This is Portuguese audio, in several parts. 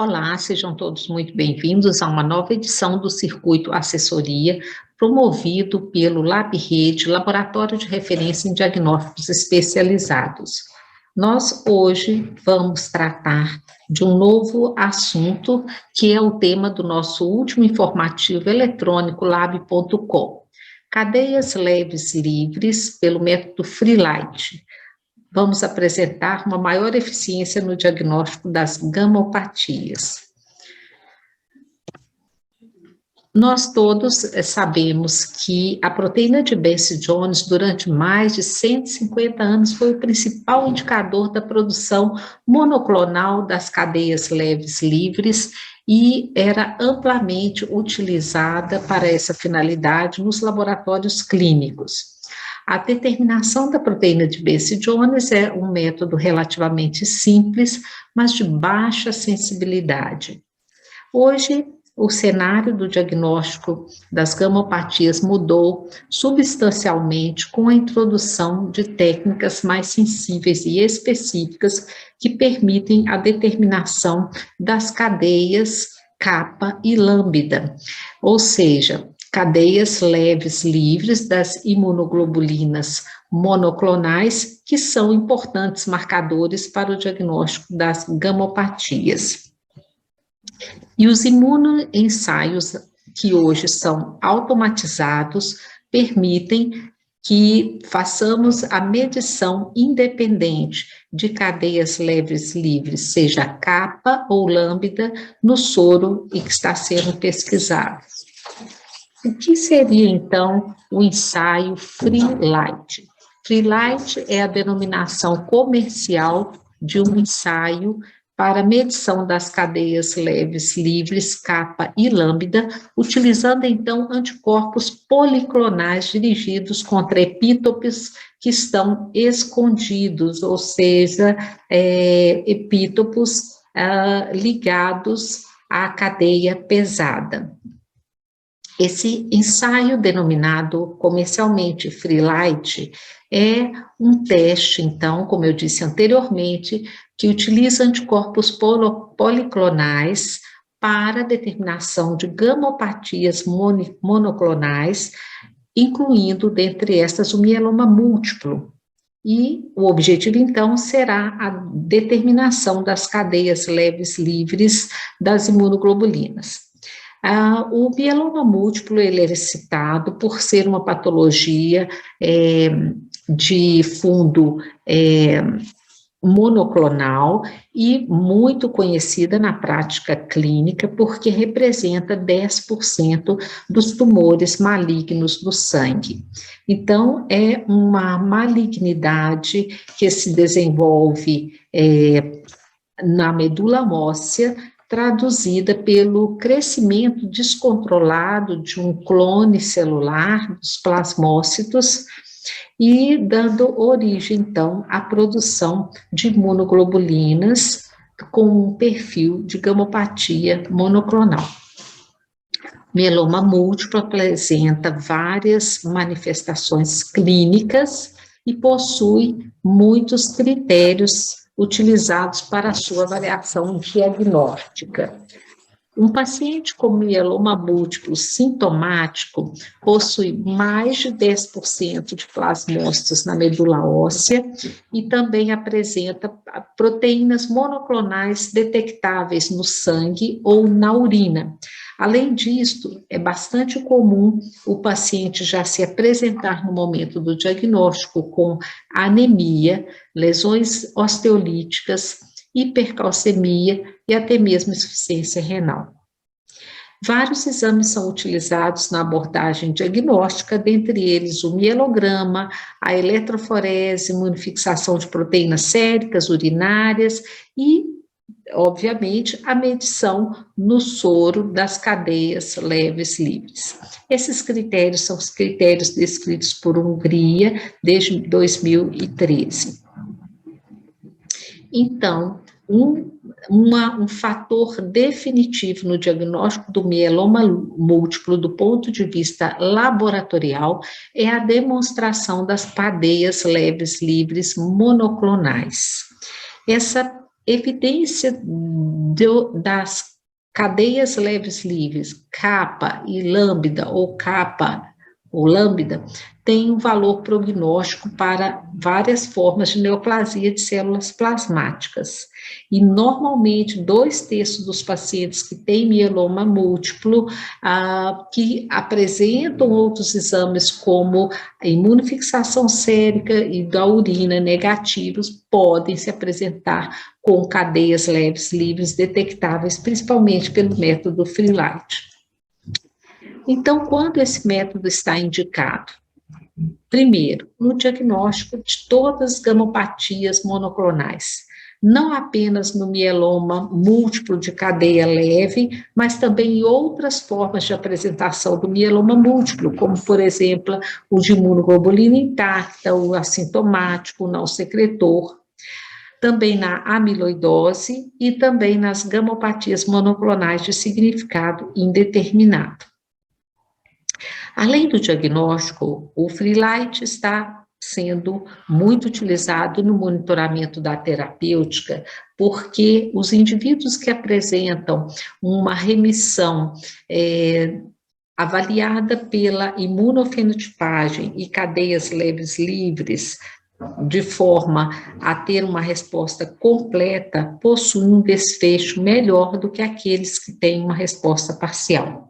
Olá, sejam todos muito bem-vindos a uma nova edição do Circuito Assessoria, promovido pelo LabRede, Laboratório de Referência em Diagnósticos Especializados. Nós hoje vamos tratar de um novo assunto, que é o tema do nosso último informativo eletrônico lab.com. Cadeias leves livres pelo método Freelite. Vamos apresentar uma maior eficiência no diagnóstico das gamopatias. Nós todos sabemos que a proteína de Bence-Jones, durante mais de 150 anos, foi o principal indicador da produção monoclonal das cadeias leves livres e era amplamente utilizada para essa finalidade nos laboratórios clínicos. A determinação da proteína de Bence-Jones é um método relativamente simples, mas de baixa sensibilidade. Hoje, o cenário do diagnóstico das gamopatias mudou substancialmente com a introdução de técnicas mais sensíveis e específicas que permitem a determinação das cadeias kappa e lambda, ou seja, cadeias leves livres das imunoglobulinas monoclonais, que são importantes marcadores para o diagnóstico das gamopatias. E os imunoensaios, que hoje são automatizados, permitem que façamos a medição independente de cadeias leves livres, seja kappa ou lambda, no soro e que está sendo pesquisado. O que seria, então, o ensaio Freelite? Freelite é a denominação comercial de um ensaio para medição das cadeias leves livres, kappa e lambda, utilizando, então, anticorpos policlonais dirigidos contra epítopes que estão escondidos, ou seja, epítopos ligados à cadeia pesada. Esse ensaio, denominado comercialmente Freelite, é um teste, então, como eu disse anteriormente, que utiliza anticorpos policlonais para a determinação de gamopatias monoclonais, incluindo, dentre estas, o mieloma múltiplo. E o objetivo, então, será a determinação das cadeias leves livres das imunoglobulinas. O mieloma múltiplo, ele é citado por ser uma patologia de fundo monoclonal e muito conhecida na prática clínica, porque representa 10% dos tumores malignos do sangue. Então, é uma malignidade que se desenvolve na medula óssea, traduzida pelo crescimento descontrolado de um clone celular dos plasmócitos e dando origem, então, à produção de imunoglobulinas com um perfil de gamopatia monoclonal. Mieloma múltiplo apresenta várias manifestações clínicas e possui muitos critérios utilizados para a sua avaliação diagnóstica. Um paciente com mieloma múltiplo sintomático possui mais de 10% de plasmócitos na medula óssea e também apresenta proteínas monoclonais detectáveis no sangue ou na urina. Além disso, é bastante comum o paciente já se apresentar no momento do diagnóstico com anemia, lesões osteolíticas, hipercalcemia e até mesmo insuficiência renal. Vários exames são utilizados na abordagem diagnóstica, dentre eles o mielograma, a eletroforese, imunofixação de proteínas séricas, urinárias e, obviamente, a medição no soro das cadeias leves livres. Esses critérios são os critérios descritos por Hungria desde 2013. Então, um fator definitivo no diagnóstico do mieloma múltiplo do ponto de vista laboratorial é a demonstração das cadeias leves livres monoclonais. Essa evidência das cadeias leves livres, kappa e lambda, ou kappa ou lambda, tem um valor prognóstico para várias formas de neoplasia de células plasmáticas. E, normalmente, 2/3 dos pacientes que têm mieloma múltiplo, que apresentam outros exames como imunofixação sérica e da urina negativos, podem se apresentar com cadeias leves livres detectáveis, principalmente pelo método Freelite. Então, quando esse método está indicado? Primeiro, no diagnóstico de todas as gamopatias monoclonais, não apenas no mieloma múltiplo de cadeia leve, mas também em outras formas de apresentação do mieloma múltiplo, como, por exemplo, o de imunoglobulina intacta, o assintomático, o não secretor, também na amiloidose e também nas gamopatias monoclonais de significado indeterminado. Além do diagnóstico, o Freelite está sendo muito utilizado no monitoramento da terapêutica, porque os indivíduos que apresentam uma remissão avaliada pela imunofenotipagem e cadeias leves livres, de forma a ter uma resposta completa, possuem um desfecho melhor do que aqueles que têm uma resposta parcial.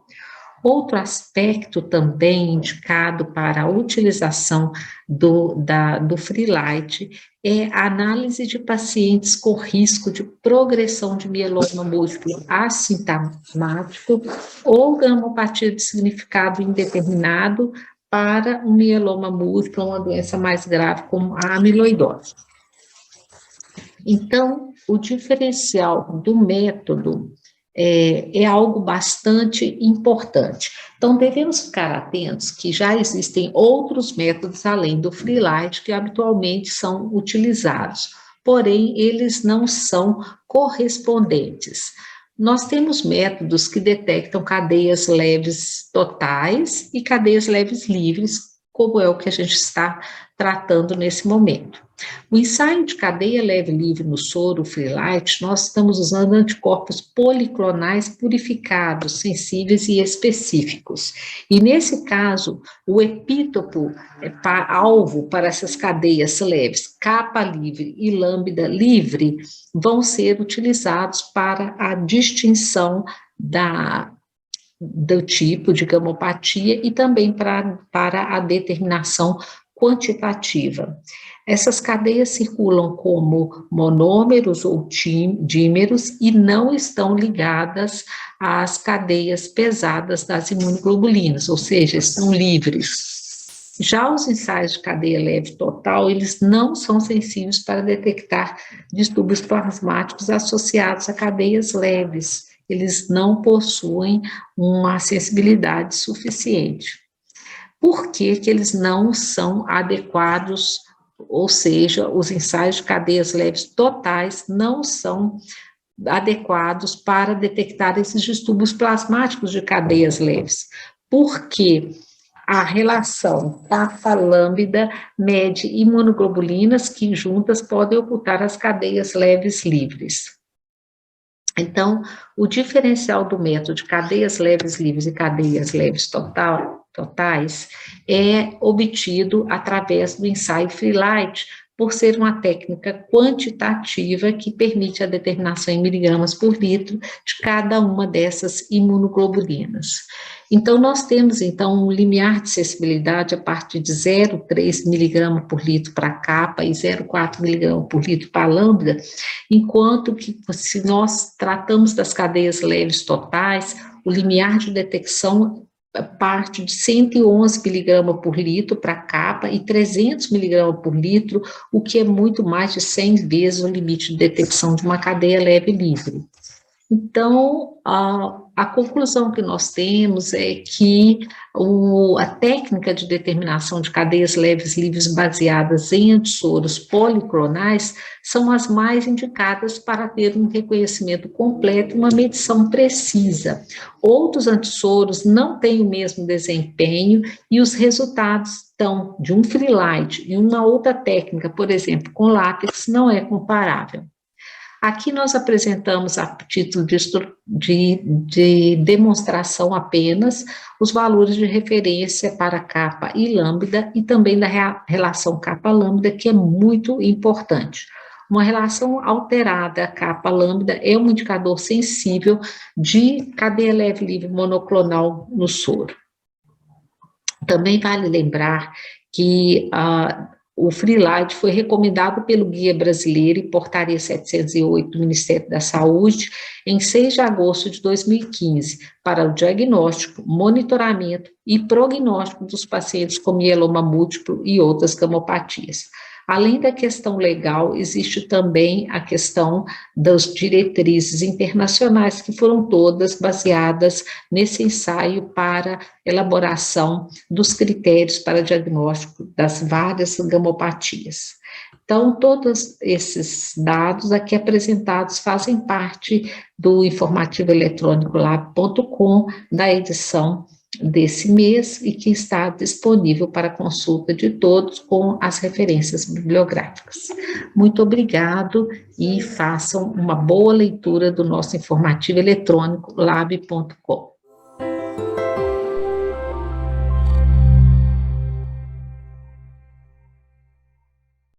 Outro aspecto também indicado para a utilização do Freelite é a análise de pacientes com risco de progressão de mieloma múltiplo assintomático ou gamopatia de significado indeterminado para um mieloma múltiplo, uma doença mais grave como a amiloidose. Então, o diferencial do método é algo bastante importante. Então, devemos ficar atentos que já existem outros métodos além do Freelite que habitualmente são utilizados, porém, eles não são correspondentes. Nós temos métodos que detectam cadeias leves totais e cadeias leves livres, como é o que a gente está tratando nesse momento. O ensaio de cadeia leve livre no soro Freelite, nós estamos usando anticorpos policlonais purificados, sensíveis e específicos. E nesse caso, o epítopo alvo para essas cadeias leves, kappa livre e lambda livre, vão ser utilizados para a distinção do tipo de gamopatia e também para a determinação quantitativa. Essas cadeias circulam como monômeros ou dímeros e não estão ligadas às cadeias pesadas das imunoglobulinas, ou seja, são livres. Já os ensaios de cadeia leve total, eles não são sensíveis para detectar distúrbios plasmáticos associados a cadeias leves. Eles não possuem uma sensibilidade suficiente. Por que eles não são adequados? Ou seja, os ensaios de cadeias leves totais não são adequados para detectar esses distúrbios plasmáticos de cadeias leves. Porque a relação kappa-lambda mede imunoglobulinas que juntas podem ocultar as cadeias leves livres. Então, o diferencial do método de cadeias leves livres e cadeias leves totais é obtido através do ensaio Freelite, por ser uma técnica quantitativa que permite a determinação em miligramas por litro de cada uma dessas imunoglobulinas. Então, nós temos, um limiar de sensibilidade a partir de 0,3 miligrama por litro para kappa e 0,4 miligrama por litro para lambda, enquanto que, se nós tratamos das cadeias leves totais, o limiar de detecção parte de 111 miligramas por litro para kappa e 300 miligramas por litro, o que é muito mais de 100 vezes o limite de detecção de uma cadeia leve livre. Então, a conclusão que nós temos é que a técnica de determinação de cadeias leves livres baseadas em antissoros policlonais são as mais indicadas para ter um reconhecimento completo e uma medição precisa. Outros antissoros não têm o mesmo desempenho e os resultados de um Freelite e uma outra técnica, por exemplo, com látex, não é comparável. Aqui nós apresentamos, a título de demonstração apenas, os valores de referência para kappa e lambda e também da relação kappa-lambda, que é muito importante. Uma relação alterada kappa-lambda é um indicador sensível de cadeia leve livre monoclonal no soro. Também vale lembrar que o Freelide foi recomendado pelo Guia Brasileiro e Portaria 708 do Ministério da Saúde em 6 de agosto de 2015 para o diagnóstico, monitoramento e prognóstico dos pacientes com mieloma múltiplo e outras gamopatias. Além da questão legal, existe também a questão das diretrizes internacionais, que foram todas baseadas nesse ensaio para elaboração dos critérios para diagnóstico das várias gamopatias. Então, todos esses dados aqui apresentados fazem parte do informativo eletrônico lab.com, da edição desse mês e que está disponível para consulta de todos com as referências bibliográficas. Muito obrigado e façam uma boa leitura do nosso informativo eletrônico lab.com.